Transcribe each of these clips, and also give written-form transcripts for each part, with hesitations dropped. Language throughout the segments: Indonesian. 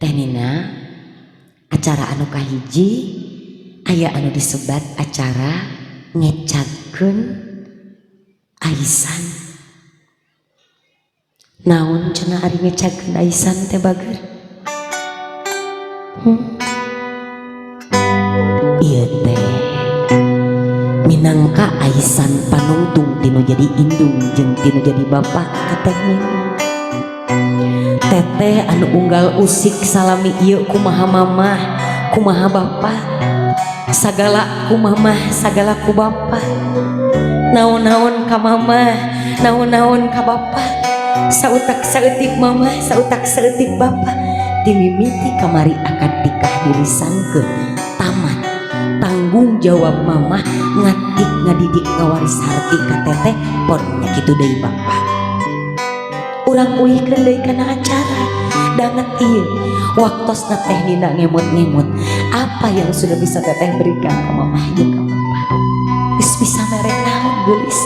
Teh Nina, acara anu kahiji aya anu disebat acara ngecagkeun aisan. Naon cenah ari ngecagkeun aisan teh Bager? Ieu teh minangka aisan panungtung tinu jadi indung jeung tinu jadi bapak ka Teh Nina. Teteh anu unggal usik salami ieu kumaha mamah kumaha bapak, sagala ku mamah sagala ku bapak, naon-naon ka mamah naon-naon ka bapak, sautak saeutik mamah sautak saeutik bapak, timimiti kamari akad nikah dirisankeun tamat tanggung jawab mamah ngatik ngadidik ngawaris harti ka teteh ponnya kitu deui bapak. Urang uihkeun deui kana acara danget ieu waktosna Teh Nina ngemut-ngemut apa yang sudah bisa teteh berikan ke mamah jeung ka bapak. Geus bisa merek naon geulis.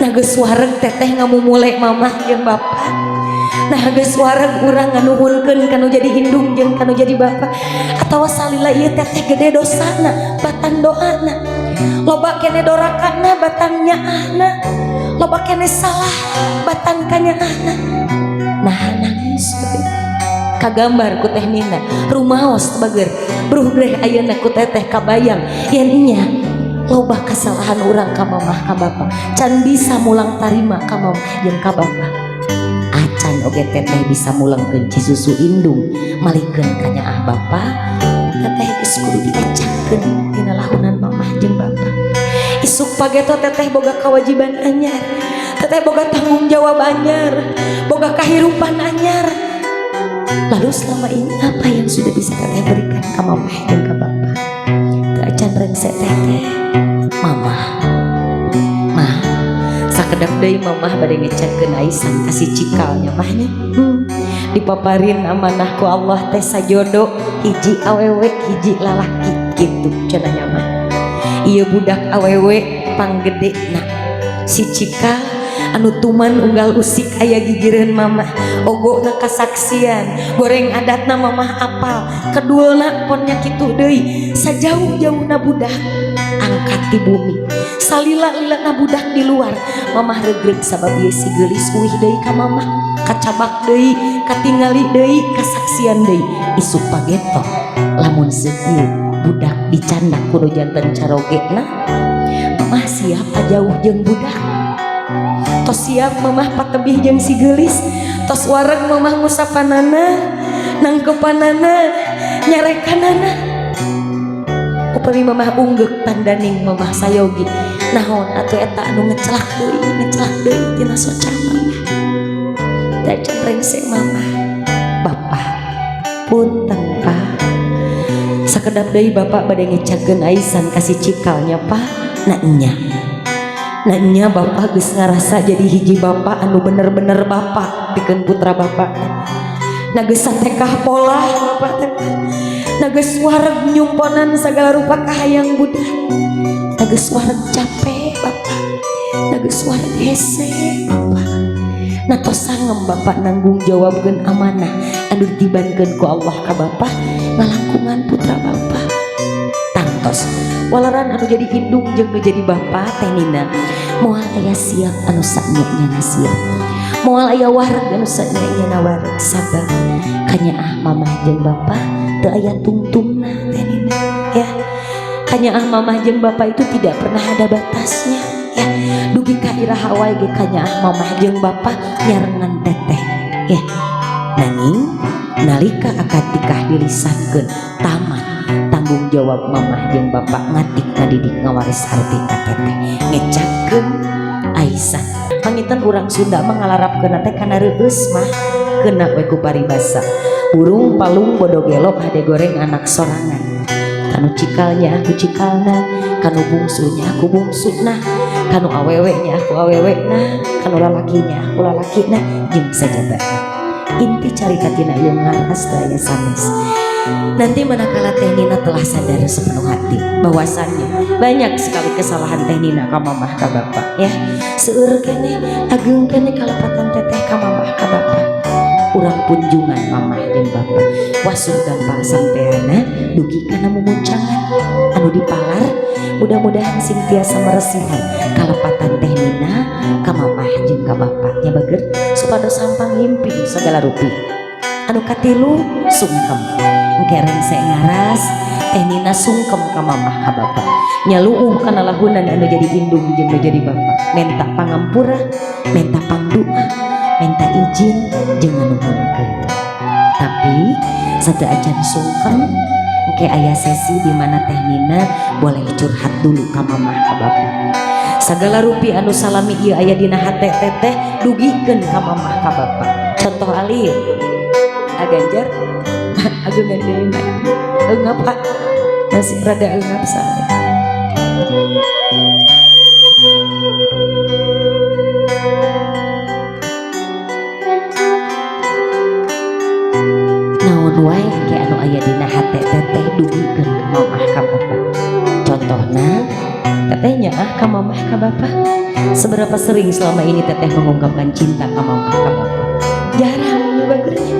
Nah geus wareg teteh ngamumule mamah jeung bapak. Nah geus wareg urang nganuhunkeun kanu jadi indung jeung kanu jadi bapak. Atawa salila ieu teteh gede dosana batang doana. Loba kene dorakanna batang nyaahna. Loba kene salah batang kanyaahna. Nah nangis kagambar ku Teh Nina rumaos Bager bruh ayeuna ku teteh kabayang yen nya loba kesalahan urang ka mamah ka bapak can bisa mulang tarima ka mamah jeung ka bapak. Acan oge teteh bisa mulengkeun cisusu indung malikeun ka nyaah bapak. Teteh geus kudu diecagkeun tina lahunan mamah jeung bapak. Isuk pageto teteh boga kewajiban anyar, teteh boga tanggung jawab anyar, boga kahirupan anyar. Lalu selama ini apa yang sudah bisa teteh berikan ke mamah dan ke bapak? Teu acan rengsek teteh mamah mah sakedap deui mamah bade ngecagkeun aisan kasih cikalnya mahnya dipaparin amanah ku Allah teh sajodo hiji awewe hiji lalaki kitu cenah mah. Ieu budak awewe panggedena si cikal anu tuman unggal usik aya gigireun mamah ogona kasaksian goreng adatna mamah apal keduana ponnya kitu deui sajauh-jauhna budak angkat di bumi salila-lilana budak di luar mamah regreg sabab ieu si geulis uih deui ka mamah kacabak deui katingali deui kasaksian deui isuk pageto lamun segieu budak dicandak kudu janten carogena mamah siap ajauh jeung budak tos siap mamah patebih jeung si geulis tos wareg mamah ngusapanana nangkepanana nyarekanana upami mamah unggek tandaning mamah sayogi naon atuh eta anu ngecelak deui tina soca mamah da can rengsek mamah bapak punten pak sakedap deui bapak bade ngecagkeun aisan kasih cikalnya pak na nya bapak geus ngarasa jadi hiji bapak anu bener-bener bapak pikeun putra bapak. Na geus satekah pola bapak teh. Na geus wareg nyumponan sagala rupa kahayang budak. Na geus wareg capek bapak. Na geus wareg hese bapak. Na tos sangem bapak nanggung jawabkeun amanah anu dibankeun ku Allah ka bapak ngalangkungan putra bapak. Tangtos walaran anu jadi indung jeung nu jadi bapak Teh Nina moal aya siap anu sanyana siap moal aya wareg anu sanyana wareg sabab kanyaah mamah jeung bapak teu aya tungtungna Teh Nina ya. Kanyaah mamah jeung bapak itu tidak pernah ada batasnya ya. Dugi ka iraha wae ge kanyaah mamah jeung bapak nyarengan teteh ya. Nanging nalika akad nikah dirisankeun tamat tanggung jawab mamah jeung bapak ngatik ngadidik ngawaris harti ka teteh ngecagkeun aisan. Panginten urang Sunda mah ngalarapkeun teh kana reueus mah keuna we ku paribasa burung palung bodo gelok hade goreng anak sorangan kanu cikalnya aku cikalna kanu bungsunya aku bungsuna kanu awewenya aku awewena kanu lalakinya aku lalakina jeung sajabana inti carita tina ieu ngaras daya sanes. Nanti manakala Teh Nina telah sadar sepenuh hati bahwasannya banyak sekali kesalahan Teh Nina ka mamah ka bapak ya. Seueur kene ageung kene kalepatan teteh ka mamah ka bapak. urang kunjungan mamah jeung bapak wasurgan para sampeana dugi kana mumuncangan anu dipalar mudah-mudahan sing tiasa meresihan kalepatan teh Nina ka mamah jeung ka bapaknya bager supados sampang himpi segala rupi anu katilu sungkem engkereng saya ngaras teh Nina sungkem ka mamah ka bapak nyaluuh kana lahunan anu jadi indung jeung anu jadi bapak menta pangampura menta pangdoa menta izin jeung nganuhunkeun tapi satu ajan sungkem engke aya sesi di mana teh Nina boleh curhat dulu ka mamah ka bapak sagala rupi anu salami ieu aya dina hate teteh dugikeun ka mamah ka bapak contoh ali Ganjar agungan deui eungap Pak masih rada eungap sare naon wae ke anu aya dina hate teteh dugikeun ka mamah ka bapak contohna tetehnya ka mamah ka bapak seberapa sering selama ini teteh mengungkapkan cinta ka mamah ka bapak jarang ya bagernya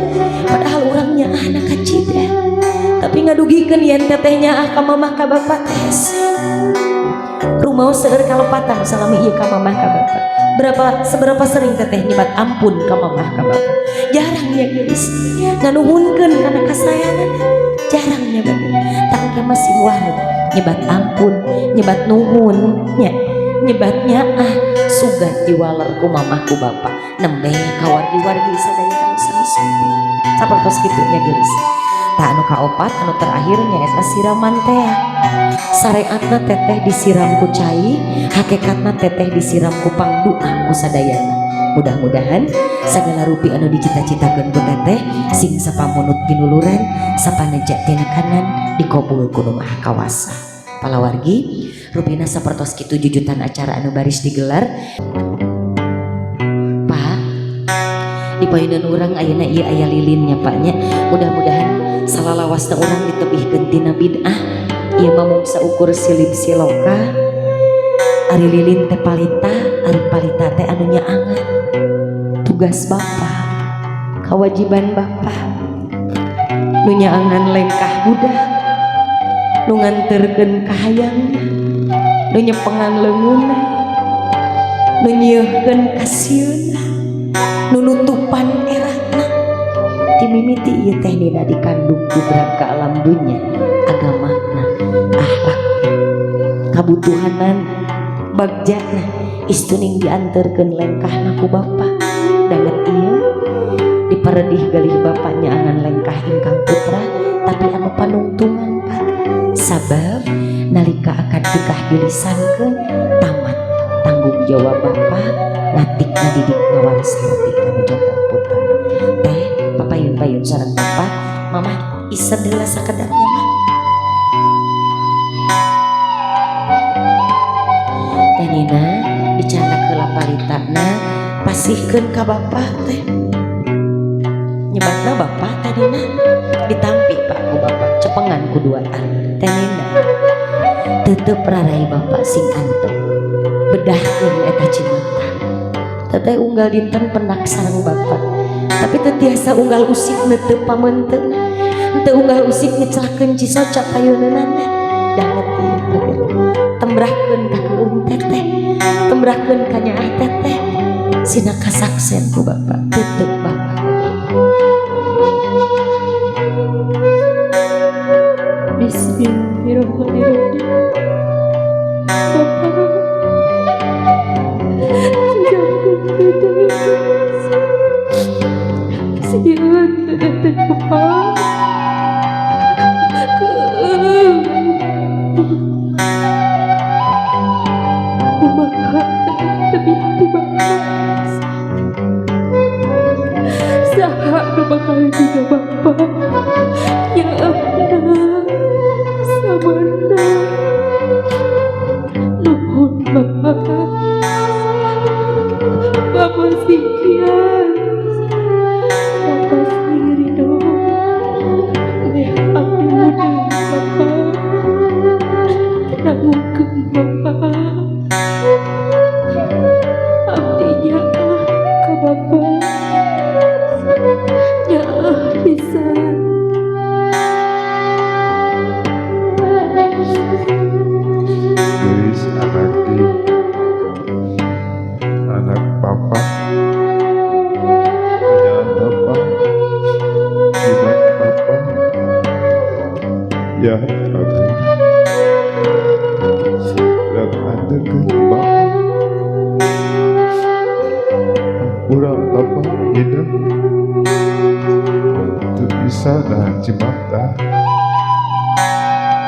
padahal orangnya anak kecil ya tapi ngadugikeun yen tetehnya ka mamah ka bapak rumah seueur kalepatan salami ieu ka mamah ka bapak seberapa sering teteh nyebat ampun ka mamah ka bapak jarang ya geus nganuhunkeun kana kasayangan jarang ya bager tangke masih wae nyebat ampun nyebat nuhun nya nyebatnya sugat diwaler ku mamah ku bapak nembe kawargi-wargi sadaya anu sami-sami sapertos kitu nya geulis tah anu kaopat anu terakhir nyaeta siraman teh syariatna teteh disiram ku cai hakikatna teteh disiram ku pangdoa ku sadayana mudah-mudahan sagala rupi anu dicita-citakeun ku teteh sing sapamunut pinuluran sapaneja tina kanan dikabul ku Nu Maha Kawasa palawargi rupina sapertos kitu jujutan acara anu baris digelar Pak di poeunun urang ayeuna ieu aya lilinnya Paknya mudah-mudahan salalawasna urang ditebihkeun tina bid'ah ieu mah mung saukur silib siloka ari lilin teh palita ari palita teh anu nyaangan tugas Bapa kewajiban Bapa nu nyaangan lengkah budak nu nganterkeun kahayangna nu nyepengan leungeunna nu nyeuhkeun kasieunna nu nutupan eratna ti mimiti ieu teh Nina dikandung budak ka alam dunya agamana akhlakna kabutuhanan bagjana istuning dianterkeun lengkahna ku bapa danget ieu diparedih galih bapanya angan lengkah ingkang putra tapi anu panungtungan Pak sabab nalika akad nikah dilisankeun tamat tanggung jawab bapa ngatikna didik ngawaris harti kana jantan putra teh papayun-payun sareng bapa mamah ised heula sakedarnya mah teh Nina dicandak heula palitana pasihkeun ka bapa teh nyebatna bapa teh Nina ditampi Pak ku bapa cepengan kuduaan teh Nina tetep rarai bapa sing antep bedahkeun eta cimata teteh unggal dinten pendak sareng bapa tapi teu tiasa unggal usik teu pamenteun teu unggal usik ngecelakeun cisoca kayeuneunana danget ieu tembrahkeun ka keung teteh tembrahkeun ka nyaah teteh sina kasaksen ku bapa tetep bapa Bismillahirrahmanirrahim. Sian teteh Bapak. Kumaha tebih Bapak. Saha nu bakal dina Bapak. Ya Allah. Sabarna nuhun Bapak Bapak sikian Bapak sendiri dong Meh ampun Bapak nangungkeun Bapak abdinya ka Bapak ya udah ada ke bapak kurang apa ini untuk bisa nahan cimata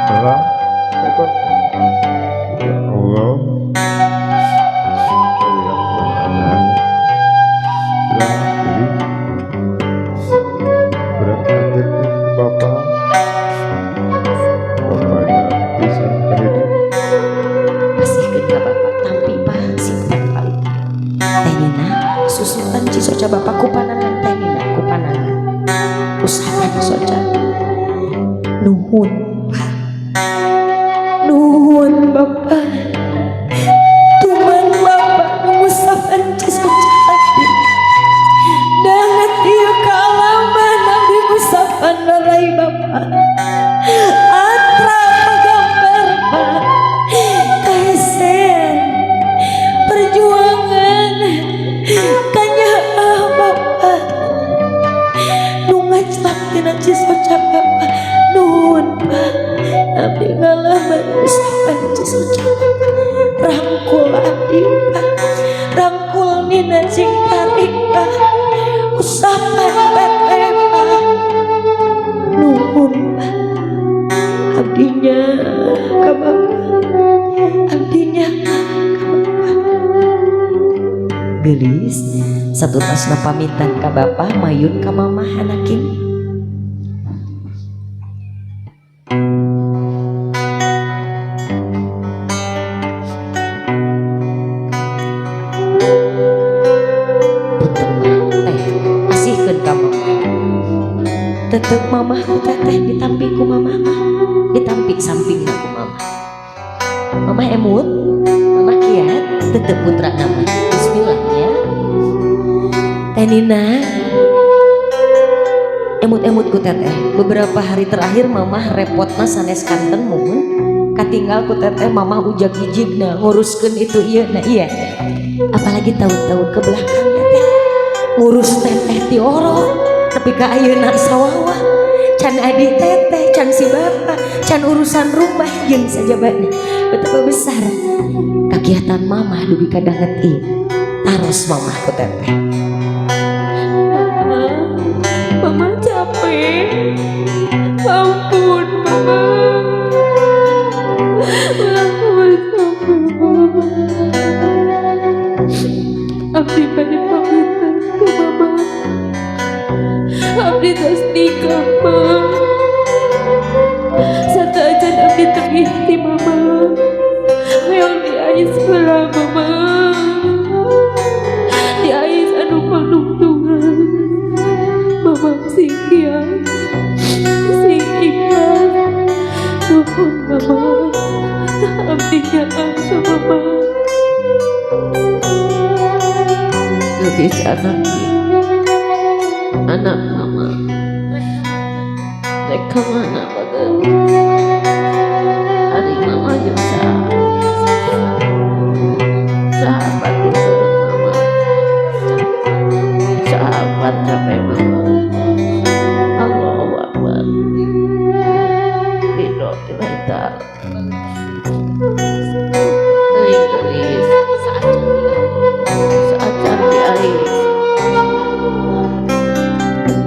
malah apa ya Allah soca bapak kupanangan tenina kupanangan usahakan soca nuhun pak nuhun bapak tuman bapak nusapan soca hati danget ieu kalaman abdi usapan larai bapak atra pagambar pak kaesen perjuangan kanya bapak nungat tina cisoca bapak nuhun pak abdi ngalaman usapan cisoca rangkul abdi pak rangkul nina sing tarik pak usapan teteh pak nuhun pak abdinya ka bapak abdinya ka bapak gelis satu tasna pamitan ka bapak mayun ka mamah anaking tetep mamah ku teteh ditampi ku mamah mah ditampi samping ku mamah mamah emut mamah kiat tetep putra nama bismillahnya tenina emut-emut ku teteh beberapa hari terakhir mamah repotna sanes kanten muhun katinggal ku teteh mamah ujag ijigna nguruskeun itu iya nah iya apalagi tahun-tahun ke belakang ya teh ngurus teteh ti orok tapi ka ayeuna sawawah can adi teteh can si bapak can urusan rumah jeung sajabana betapa besar kegiatan mamah dugi kadanget ieu taros mamah ku teteh mama capek ampun mama abdi bade pamitan ku mama abdi tos nikah mah sadajan abdi terihti mama hoyong diais heula mama diais anu panungtungan mama sing kiat sing ikhlas nuhun mama abdi nyaang ka mama geus anak mama rek kemana bageus hari mama jeung sahabat itu mama sahabat capek mama Allahu Akbar ridho kita gelis saat cantik air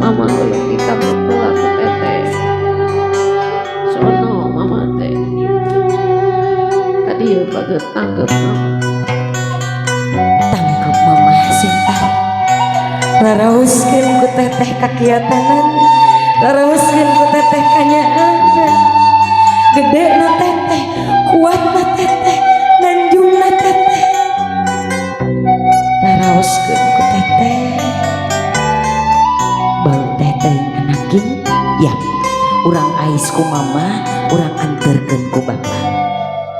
mama hoyong kita pulang ke teteh sono mama teh tadi ya baget tangkep mama sinta rarauskeun ku teteh kakiatanan rarauskeun ku teteh kanyaanan gede na teteh kuat na teteh nanjung na teteh rarauskeun ku teteh baru teteh anaking ya urang ais ku mama urang anterkeun ku bapak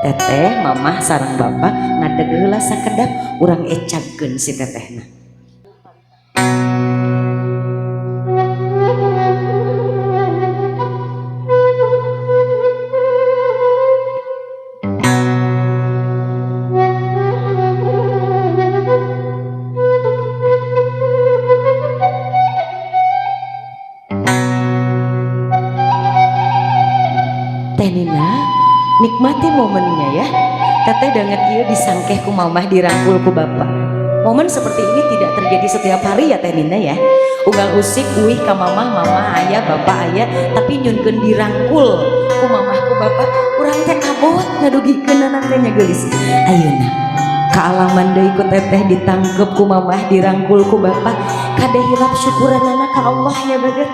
teteh mamah sareng bapak ngadeg heula sakedap urang ecagkeun si tetehna nikmati momennya ya. Teteh danget ieu disangkeh ku mamah dirangkul ku bapak. Momen seperti ini tidak terjadi setiap hari ya Teh Nina ya. Unggal usik uih ka mamah, mama aya, bapak aya, tapi nyunkeun dirangkul ku mamah ku bapak, urang teh abot ngadugikeun teh nya geulis. Ayeuna kaalaman deui ku teteh ditangkep ku mamah dirangkul ku bapak, kade hilap syukuranana ka Allah ya baget.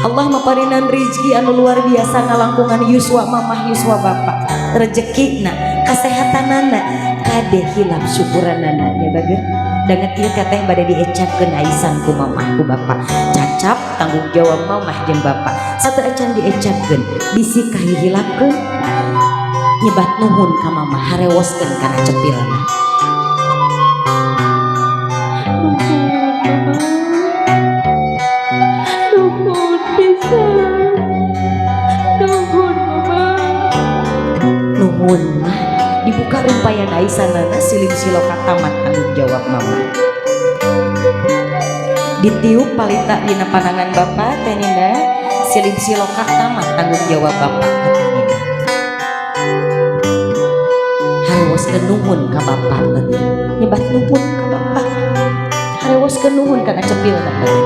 Allah maparinan rezeki anu luar biasa ngalangkungan yuswa mamah yuswa bapak, rezekina kasehatanana kade hilap syukuranana ya baget. Danget ieu teteh bade diecapkeun aisan ku mamah ku bapak, cacap tanggung jawab mamah jeung bapak. Satu ecan diecapkeun bisi kahihilapkeun nyebat nuhun ka mamah harewoskeun kana cepilna. Nuhun pisan, nuhun mama, nuhun mah dibuka rumpayan aisanana silim siloka tamat tanggung jawab mama. Ditiup palita dina panangan bapak Teh Nina, silim siloka tamat tanggung jawab bapak Teh Nina. Harewoskeun nuhun ka bapak tadi, nyebat nuhun ka bapak, harewoskeun nuhun kana cepilna tadi.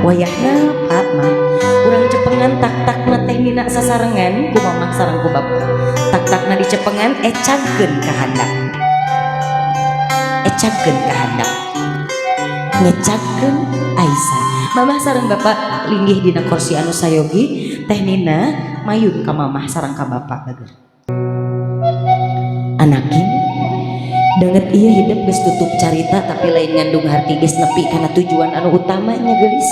Wayahna Pak mah urang cepengan tak-takna Teh Nina sasarengan ku mamah sareng ku bapak, tak-takna dicepengan ecagkeun ka handap, ecagkeun ka handap, ngecagkeun aisan. Mamah sareng bapak linggih dina kursi anu sayogi, Teh Nina mayun ka mamah sareng ka bapak bager. Anakin danget ieu hidup geus tutup carita tapi lain ngandung harti geus nepi kana tujuan anu utamanya geulis.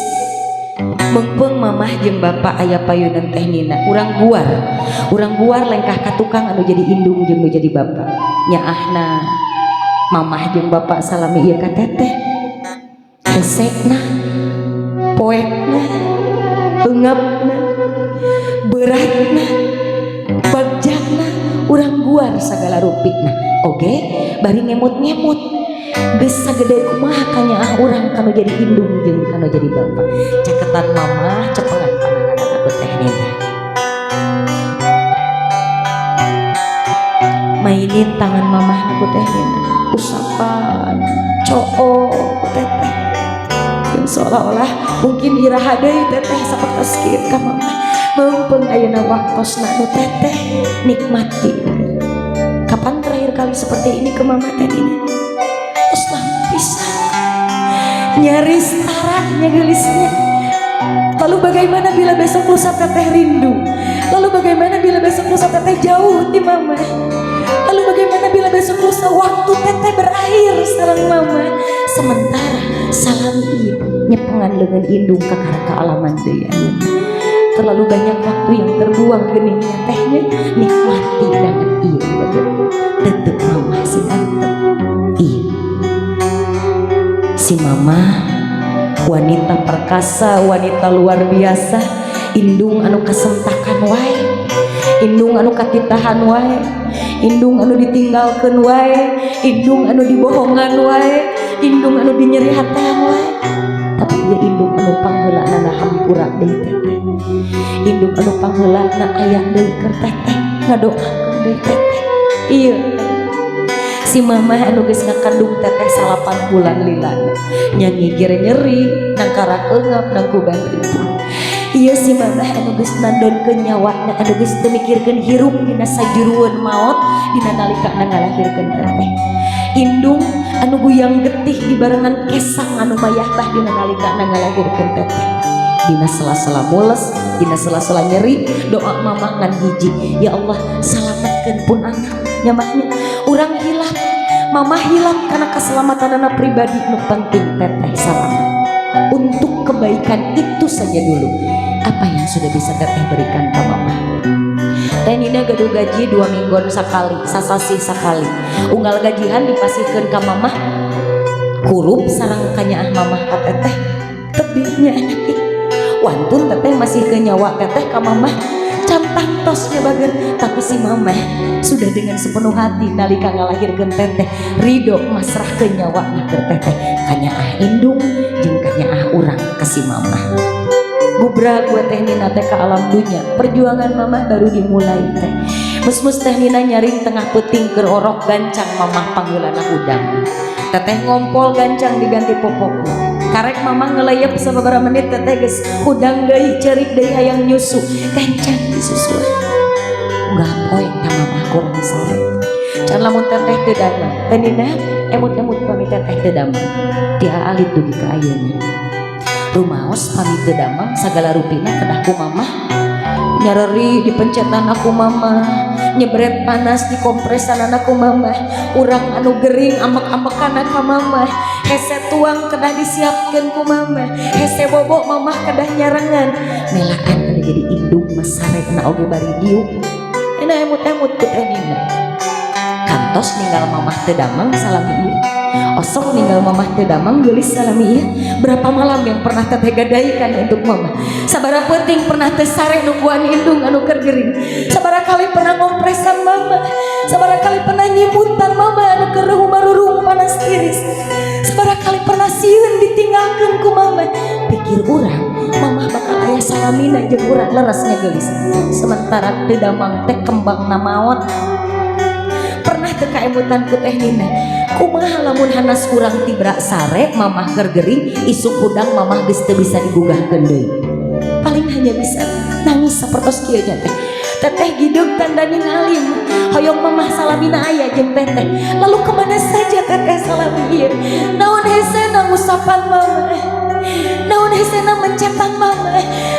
Mengpeung mamah jeung bapak aya payunan Teh Nina, urang guar lengkah ka tukang anu jadi indung jeung nu jadi bapak. Nyaahna mamah jeung bapak salami ieu ka teteh, resekna, poekna, eungapna, beratna, bagjana, urang guar sagala rupikna. Oke, bari ngemut-ngemut geus sagede kumaha kanyaah urang kanu jadi indung jeung kanu jadi bapak. Caketan mamah cepengan panangan aku Teh Nina. Mainin tangan mamah aku Teh Nina, usapan coo ku teteh. Yang seolah-olah mungkin iraha deui teteh sapertos kieu ka mamah. Meumpeng ayeuna waktosna nu teteh nikmati. Kapan terakhir kali seperti ini ke mama Teh Nina? Lama pisan, nyaris taraknya gelisnya. Lalu bagaimana bila besok lusa teteh rindu? Lalu bagaimana bila besok lusa teteh jauh di mama? Lalu bagaimana bila besok lusa waktu teteh berakhir sareng mama? Sementara salam ieu nyepengan leungeun indung ka karaka alaman deui. Terlalu banyak waktu yang terbuang geningnya tehnya, nikmati danget ieu bae. Tetep mama si antep. Iya. Si mama wanita perkasa, wanita luar biasa, indung anu kasentakan wae, indung anu katitahan wae, indung anu ditinggalkeun wae, indung anu dibohongan wae, indung anu dinyeri hatean wae. Tapi dia indung anu pangheulana hampura deui teteh, indung anu pangheulana aya deui keur teteh, ngadoakeun deui teteh. Iya, si mama anu geus ngakandung teteh 8 bulan lilana, nyangigir nyeri nang karak eungap nang kuban ribu. Iya si mama anu geus nandonkeun nyawana, anu geus teu mikirkeun hirup dina sajurueun maot dina nalikana ngalahirkeun teteh. Indung anu guyang getih dibarengan kesang anu mayah dina nalikana ngalahirkeun teteh. Dina sela-sela mules, dina sela-sela nyeri, doa mamah ngan hiji, ya Allah salametkeun pun anak nyamahnya. Urang hilap, mamah hilap karena keselamatan anak pribadi nu penting teteh selamat. Untuk kebaikan itu saja dulu apa yang sudah bisa teteh berikan ke mamah. Teh Nina gaduh gaji 2 mingguan sakali, sasasi sakali. Unggal gajian dipasihkeun ka mamah, kurup sareng kanyaah mamah ka teteh. Tebihnya anak wantun teteh masih ke nyawa teteh ka mamah cantang tosnya bager. Tapi si mama sudah dengan sepenuh hati nalika ngalahirkeun teteh ridho masrahkeun nyawana keur teteh kanya indung jeung kanya urang ka si mama. Bubrag buat teh Nina teh ke alam dunia, perjuangan mama baru dimulai teh. Mus teh Nina nyaring tengah puting keur orok gancang mamah panggulana udang. Teteh ngompol gancang diganti popokna. Karek mama ngelayap sababaraha menit teteh geus udang deui ceurik deui hayang nyusu. Gancang disusuan. Enggak poe ka mama kurang sare. Can lamun teteh teu damang. Teh Nina emut-emut pamit teteh teu damang. Dia alit dugi ka ayeuna. Rumaos pamit teu damang sagala rupina kedah ku mama. Nyareri dipencetan aku mama, nyebret panas di kompresan anakku mama, urang anu gering ambek-ambekan ka mama, hese tuang kedah disiapkeun ku mama, hese bobok mama kedah nyarengan, melakan anu jadi indung masare kena oge bari diuk. Ena emut-emut ku teh Nina. Kantos ninggal mamah teu damang salami ieu. Osok ninggal mamah teu damang geulis salami ieu. Berapa malam yang pernah teteh gadaikan untuk mama. Sabaraha penting pernah teu sare nungguan indung anu keur gering. Sabaraha kali pernah ngompresan mama. Sabaraha kali pernah nyimutan mama anu keur rumah-rurung panas tiris. Sabaraha kali pernah sieun ditinggalkeun ku mama. Pikir urang mama bakal aya salamina jeung urang leresnya geulis. Sementara teu damang teh kembangna maot. Pernah teu kaemutan ku teh Nina. Kumaha lamun hanas urang tibra sare mamah keur gering isuk hudang mamah geus teu bisa digugahkeun deui. Paling hanya bisa nangis sapertos kieu nya teh. Teteh gidug tanda ningalim hoyong mamah salamina aya jeung teteh. Lalu kemana saja teteh salami ieu? Naon hesena ngusapan mama? Naon hesena mencetan mama?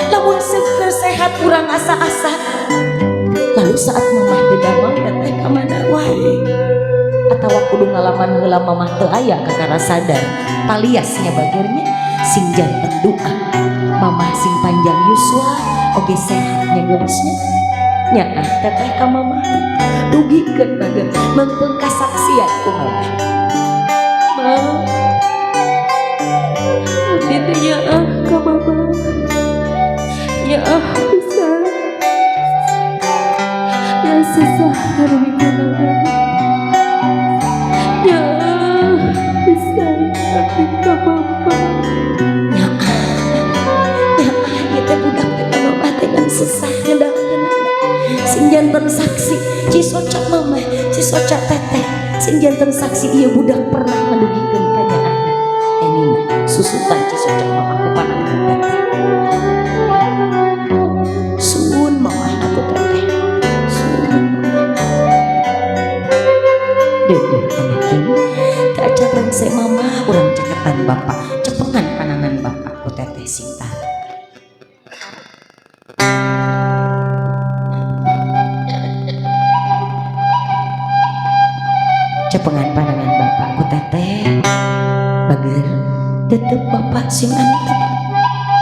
Lamun seueur sehat urang asa-asa. Lalu saat mamah teu damang teteh ka mana wae? Atawa kudu ngalaman heula mamah teu aya kakara sadar paliasnya bagirnya sing janten doa mamah sing panjang yuswa oge sehatnya geulisnya nyaah teteh ka mamah dugikeun bageur mengpeung kasaksian ku mamah. Ma abdi teh nyaah ka mamah nyaah pisan ya susah hareuy kunaon ya bisa tapi ka mama kita budak teh mama teh dan susah ngedakeun sing janten saksi cisocak mama cisocak teteh sing janten saksi ieu budak pernah ngadugikeun ka nyaah Nina susutan cisocak mama ku panangkeun teteh suun mama atuh teteh suun dedeh ajaran saya mama urang caketan bapak cepengan panangan bapak ku teteh Sinta. Cepengan panangan bapak ku teteh bageur tetep bapak sing antep.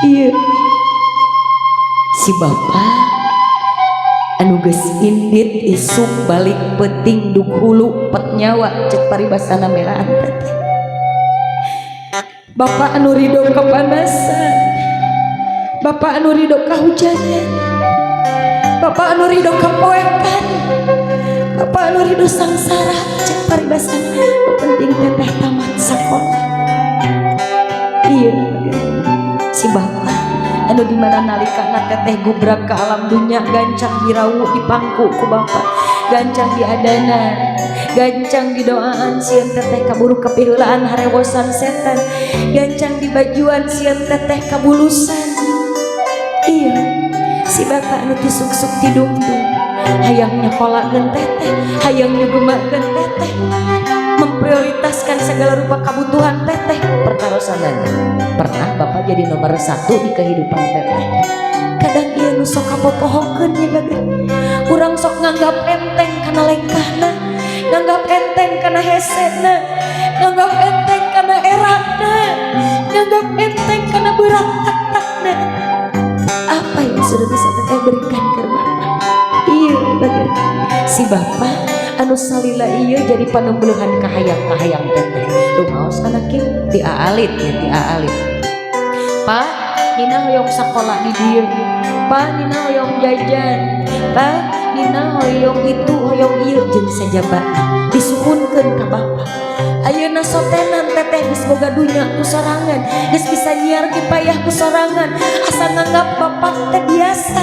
Iya si bapak anu geus indit isuk balik peuting duk hulu pet nyawa cek paribasana meraan teteh. Bapak anu ridho kapanasan, bapak anu ridho kahujanan, bapak anu ridho kapoekan, bapak anu ridho sangsara cek paribasana penting teteh tamat sakola. Iya si bapak anu dimana nalikana teteh gubrak ke alam dunya gancang dirawu dipangku ku bapak gancang diadana gancang didoaan sieun teteh kaburu kepiheulaan harewosan setan gancang dibajuan sieun teteh kabulusan. Iya si bapak anu tisuk-suk tidungdung hayang nyekolakeun teteh hayang nyugemakeun teteh memprioritaskan segala rupa kebutuhan teteh pertarosanana. Pernah bapak jadi nomor 1 di kehidupan teteh. Kadang dia nu sok kapopohokeun nya bager. Urang sok nganggap enteng kana lengkahna, nganggap enteng kana hesena, nganggap enteng kana eratna, nganggap enteng kana berat-takna. Apa yang sudah bisa teteh berikan ke bapak? Iya bager. Si bapak anu salila ieu jadi panembuluhan kahayang-kahayang teteh. Rumaos anak kieu ti aalit ya ti aalit. Pak Nina hoyong sekolah di dieu. Pa Nina hoyong jajan. Pa Nina hoyong itu hoyong ieu jeung sajaba disuhunkeun ka bapa. Ayeuna sotenan teteh geus boga dunya ku sorangan, geus bisa nyiar ki payah ku sorangan. Asa nganggap bapak teh biasa,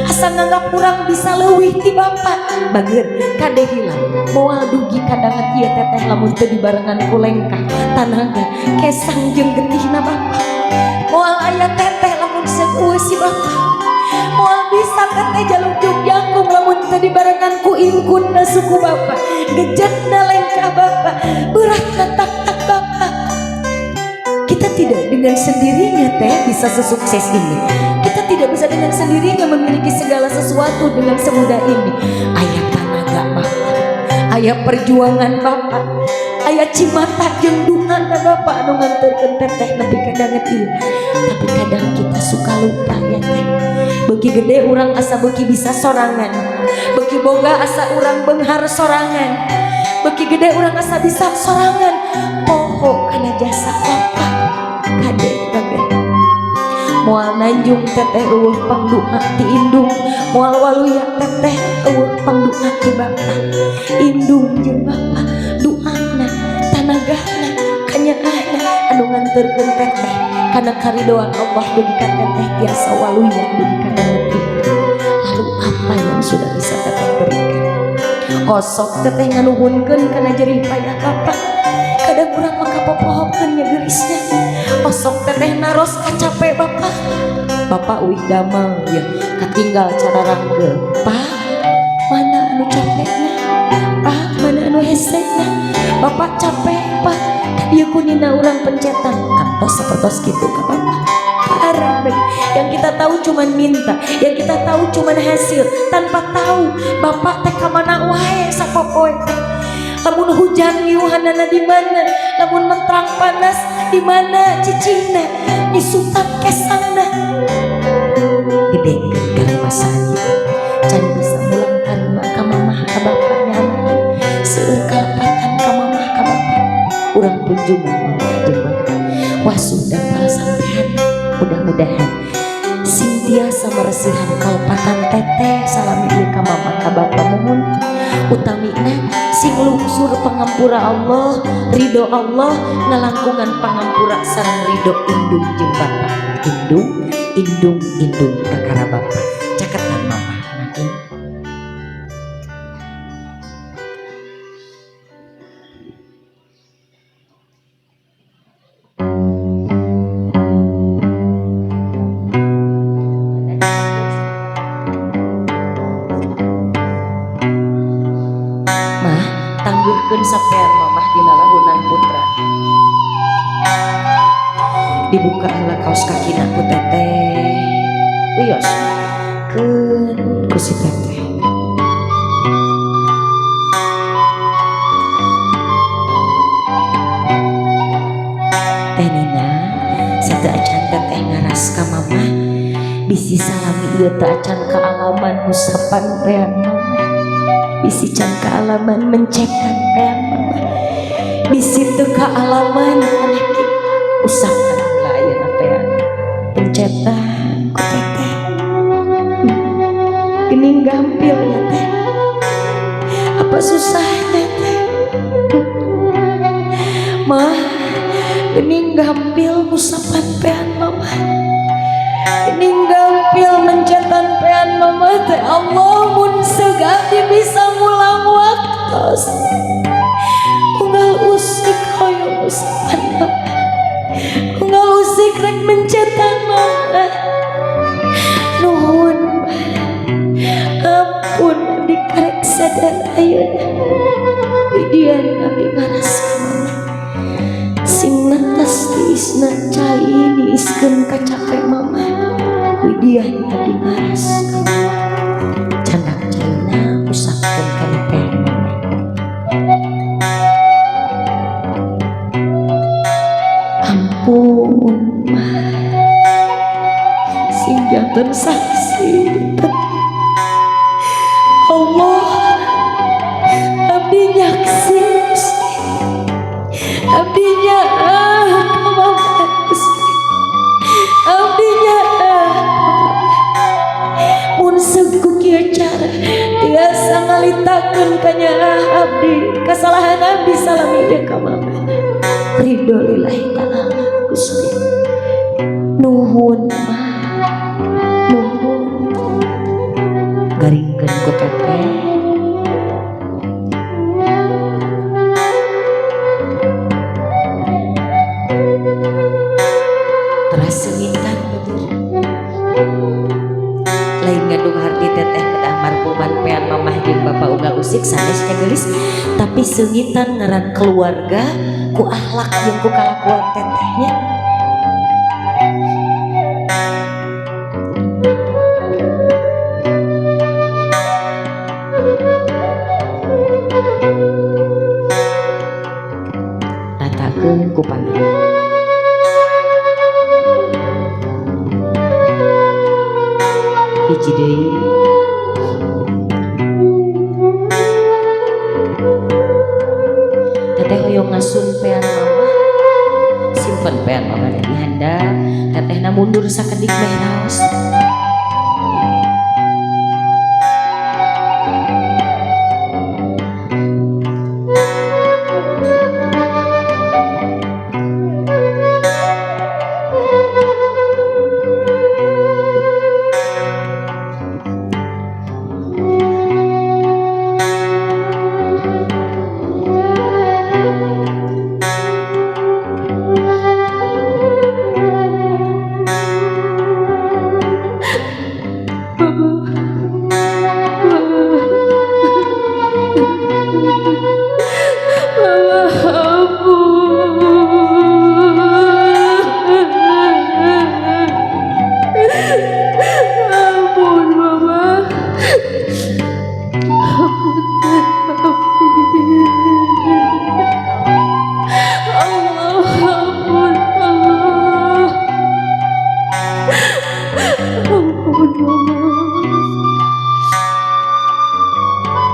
asa nganggap urang bisa leuwih ti bapak. Bageun kade hilang moal dugi kadangan ieu teteh lamun teu dibarengan ku lengkah tanaga kesang jeung getihna bapak. Moal aya teteh lamun seue si bapak, moal bisa teteh jaluk jangkung lamun teu dibarengan ku ingkunna suku bapak, gejetna lengkah bapak, beratna tak bapak. Kita tidak dengan sendirinya teh bisa sesukses ini. Kita tidak bisa dengan sendirinya memiliki segala sesuatu dengan semudah ini. Aya tanaga bapak, aya perjuangan bapak, aya cimata jeung duhana bapak anu nganturkeun teteh nepi ka danget ieu. Tapi kadang kita suka lupa ya teh. Beuki gede urang asa beuki bisa sorangan, beuki boga asa urang beunghar sorangan, beuki gede urang asa bisa sorangan. Poho kana jasa bapak kade bageun. Moal nanjung teteh eueuh pangduha ti indung, moal waluya teteh eueuh pangduha ti bapak. Indung jeung bapak duana tanagana kanyaahna anu nganturkeun teteh kana karidoan Allah dugi ka teteh tiasa waluya dugi ka danget. Lalu apa yang sudah bisa teteh berikan? Osok teteh nganuhunkeun kana jerih payah bapak. Kadang urang maka popohokeun nya geurisnya. Osok teteh naros kacape bapak. Bapak uih damang ya katinggal cararangkeun. Pak, mana anu capekna? Pak, mana anu hesekna? Bapak capek pak. Dieu kunina urang pencetan kantos sapertos kitu ka bapak. Parah bener. Yang kita tahu cuman minta, yang kita tahu cuman hasil, tanpa tahu bapak teh ka mana wae sapopoe. Lamun hujan yuhanana di mana, lamun menterang panas di mana cicingna, nyusutan kesangna. Gedekeun kalimasan can bisa mulang tarima ka mamah ka bapaknya anak. Seueur kalepatan ka mamah ka bapak. Urang pun juga mamah jeung bapak. Wah sudah para sampean, mudah-mudahan sing tiasa maresihan kalepatan teteh salami ieu ka mamah ka bapak muhun. Utamina sing lungsur pangampura Allah, ridho Allah, ngalangkungan pangampura sareng ridho indung jeung bapak. Indung kakara bapak caketan mamah nakin. Tangguhkeun sapean mamah dina lahunan putra. Dibuka heula kaos kakina ku teteh. Wios keun ku si teteh. Teh Nina sada acan teteh ngaras ka mamah. Bisi salami ieu teh acan kaalaman musapan pean mamah. Bisi can kealaman mencekan pean mama. Bisi teu kealaman anak usapan heula ayeuna pean pencetan ku teteh. Geuning gampil ya teh. Apa susahnya teh? Mah, geuning gampil musapan pean mama. Geuning gampil mencetan pean mama teh. Allah mun segati bisa ngulang waktos. Unggal usik hoyong usapan mama. Unggal usik rek mencetan mama. Nuhun ampun abdi karek sadar ayeuna. Widian abdi ngaras ka mama. Sing netes tiisna cai niiskeun ka capek mama. Widian abdi ngaras ka mama. Candak caina usapkeun kana pean mama. Ampun mah. Sing janten saksi Allah abdi nyaksi abdi nyaah ka mama abdi nyaah salitakeun ka nyaah abdi kasalahan abdi salami deui ka mama ridho lillahi ta'ala Gusti nuhun mah nuhun garingkeun ku teteh terasa mintan betul lain ngadung harti teteh kedah marpuman pean mamah jeung bapak unggal usik sanesnya gelis tapi seungitan ngaran keluarga ku akhlak jeung ku kalakuan tetehnya ratakeun ku panah hiji deui teteh hoyong ngasun pean mama simpen pean mama di handap tetehna mundur sakedik meh raos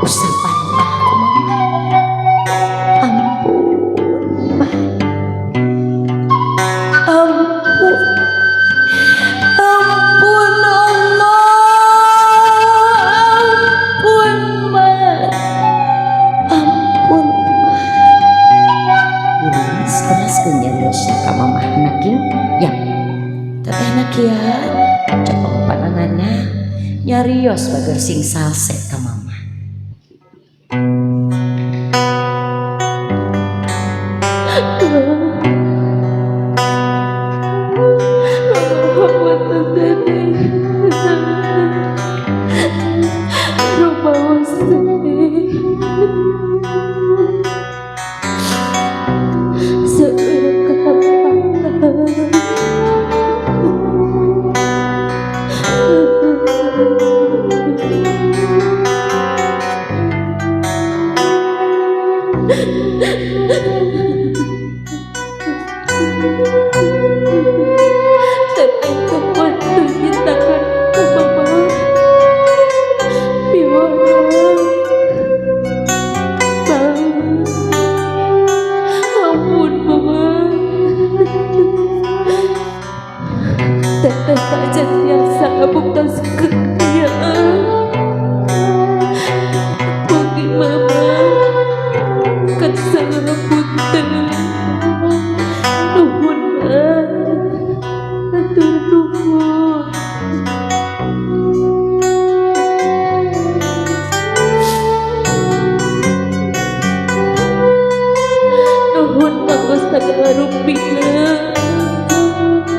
usapan aku mama ampun mah ampun ampun Allah ampun mah ampun mah gelis keras kenyarios ka mamah naking ya teteh nakian cepeng pananganna nyarios bager sing salse ka mama teteh kuat tunjukkan ke mama biwara ampun mama teteh saja biasa buktas kekayaan bagi mama kan sangat punten nuhun atur nuhun nuhun mangga sagala rumpina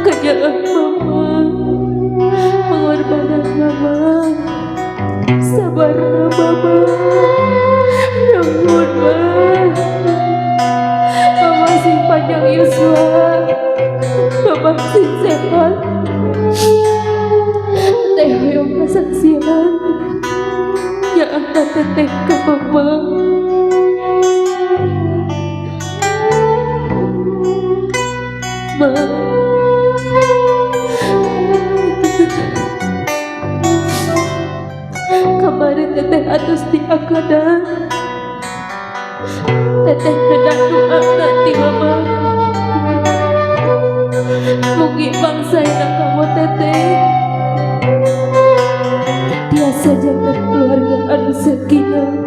kajaan mama pengorbanan mama sabarna mama nuhun mama sing panjang yuswa mama sing sehat teh hoyong kasaksian ya angkat teteh ke mama ma kemarin teteh atus di akada teteh nedak doa nanti mama mugi bangsaina kamu teteh tiasa jangan keluarga anu sakinah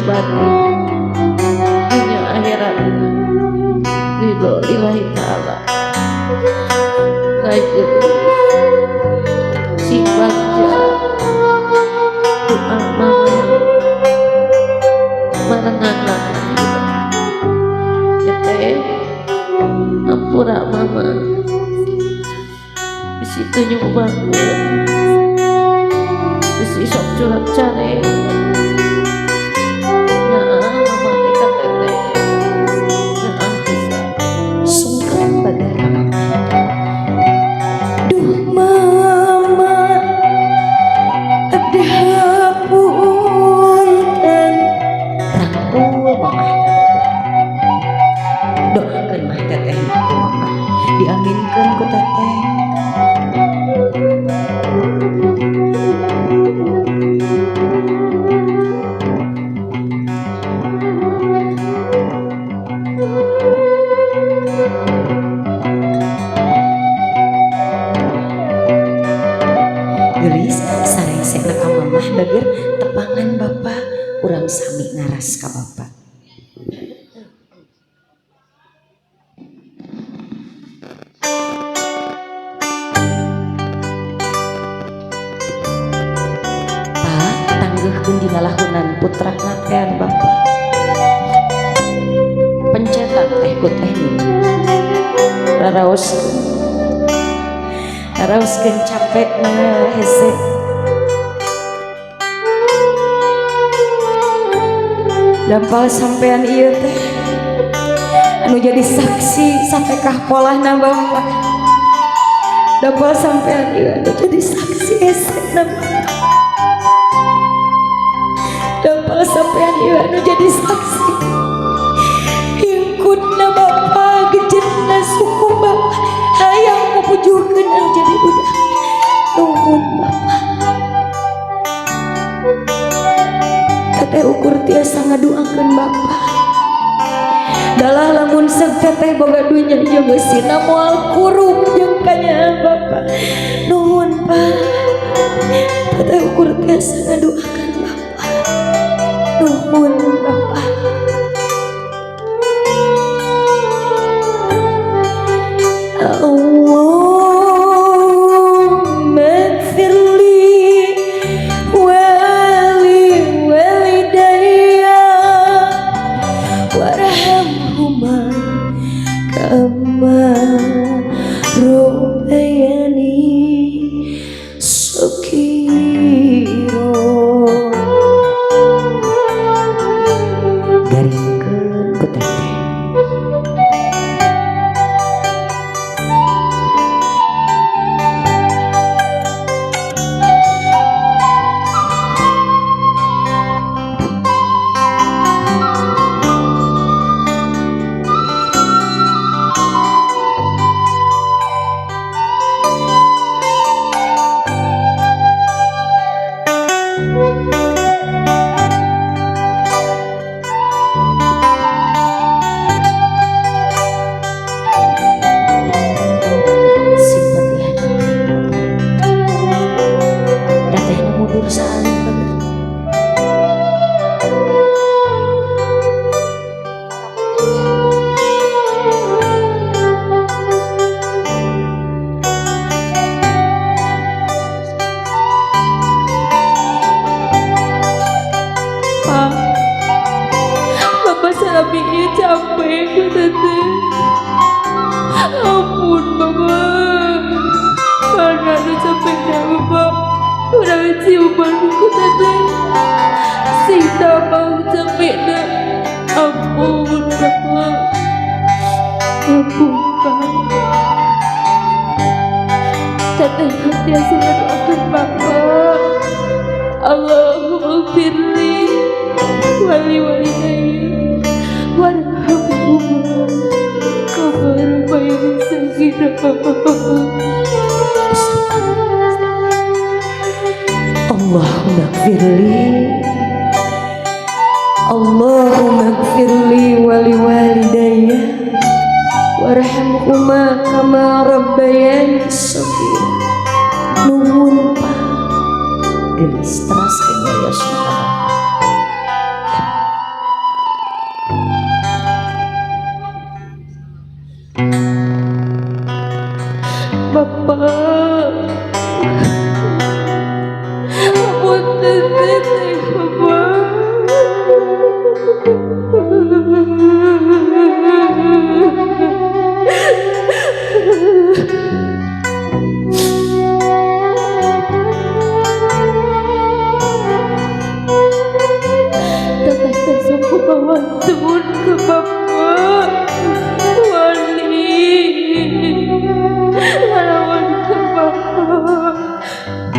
batin dunia akhirat ridho lillahi ta'ala rajin sing bagja doa mama marengan teh ampura mama disitu nyumbang disitu sok curhat cari diaminkan ku teteh. Gelis saresena ka mamah bagir tepangan bapak urang sami ngaras ka bapak. Dina lahunan putra nakean bapak pencetak teh ku teh raraos capek na hese dampal sampean ieu teh anu jadi saksi sampai kahpolahna bapak dampal sampean ieu anu jadi saksi hese na dampal sampean ieu anu jadi saksi hingkutna bapak gejenna suku bapak hayang mupujuhkeun anu jadi budak nuhun bapak teteh ukur tiasa ngaduakeun bapak dalah lamun seug teteh boga dunya jeung geusina moal kurup jeung kanyaan bapak nuhun pak teteh ukur tiasa ngaduakeun nuhun bapak. Allahumma ighfirli wali walidayya warhamhuma kama rabbayani shaghira. Garingkeun ku teteh Bapak ieu capek ku teteh ampun bapak karena anu capek na bapak urang ciuman ku teteh sing tabang capekna ampun bapak ampun pak teteh tiasa ngadoakeun bapak Allahumma firli wali walidayya warhamhuma kama rabbayani shaghira. Allahumma ighfirli Allahumma ighfirli wali walidayya warhamhuma kama rabbayani shaghira. Nuhun pak gelis teraskeun wayosna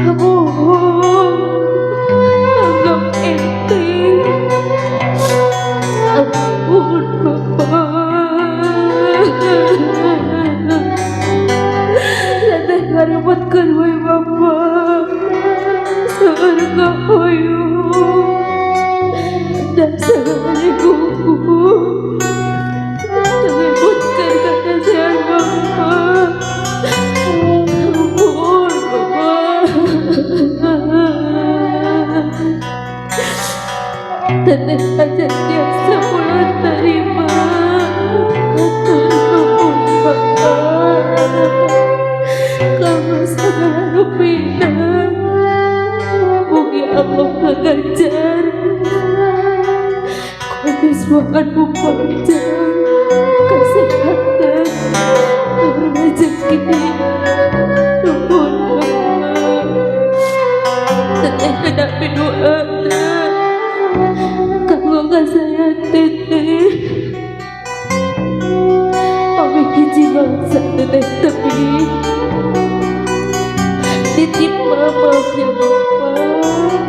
Mohon anggap enteng. Ampun Bapak. Teteh ngarebutkeun we Bapak. Surga hoyong. Dasar gugur. Merebutkan kekasihan Bapak. Ampun Bapak. Teteh aja biasa pulang terima. Atur nuhun Bapak. Kamu segala rupina. Mugi Allah mengajar. Kondisianmu panjang. Kesehatan. Rezeki. Nuhun Bapak. Teteh hadapi doana. Kamu gak saya teteh. Pamit hiji bangsa teteh tapi titip maafnya Bapak.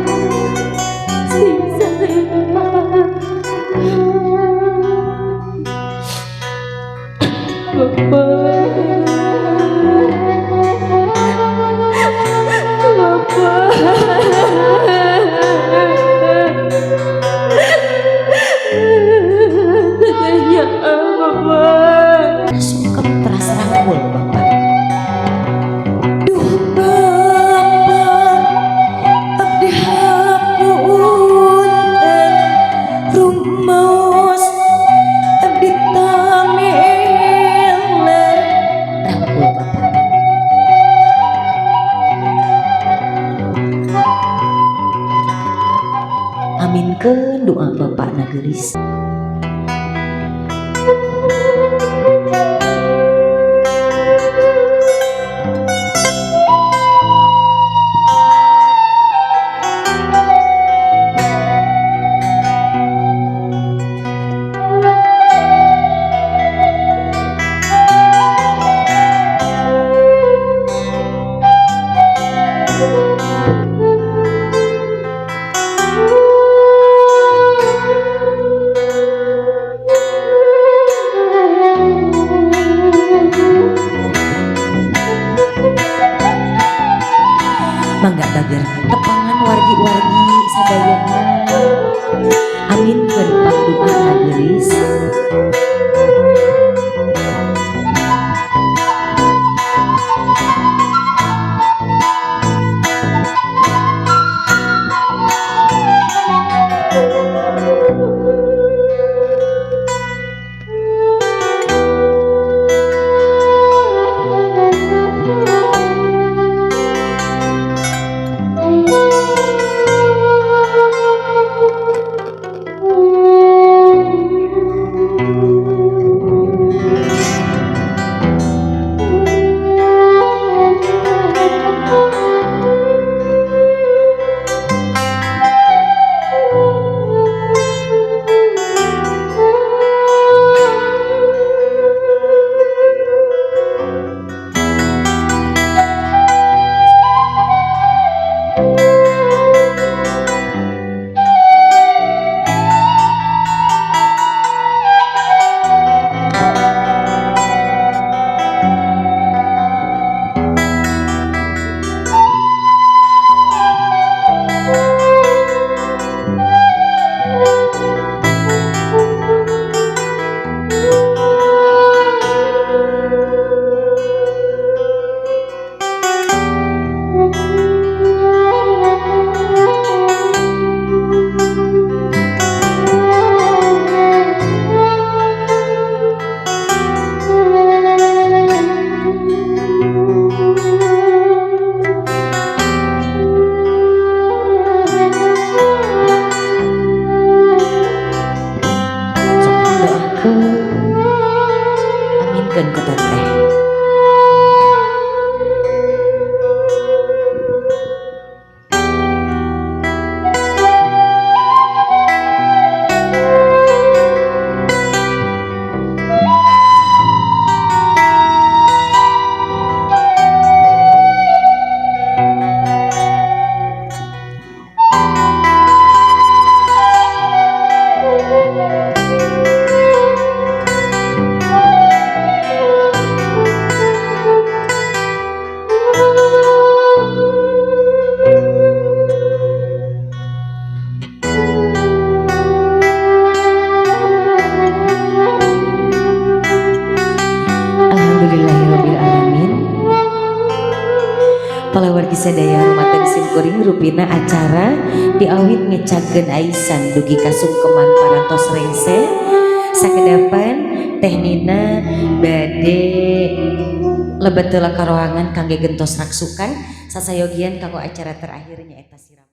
Sing sarehat Bapak. Tetehnya Bapak. Sungkem terasa rangkul Bapak. Duh Bapak, abdi hapunten rumaos abdi tamilen. Rangkul Bapak. Aminkeun doa Bapak nagelis. Mangga bager tepangan wargi-wargi sadayana. Amin berpak doa nagelis. Alhamdulillahirabbil alamin. Palawargi sadaya hormatan simkuring rupina acara diawit ngecakeun aisan dugi kasungkeman parantos rengse sakedapan teh Nina bade lebet heula karohangan kangge gentos raksukan sasayogian kanggo acara terakhirnya eta sirah.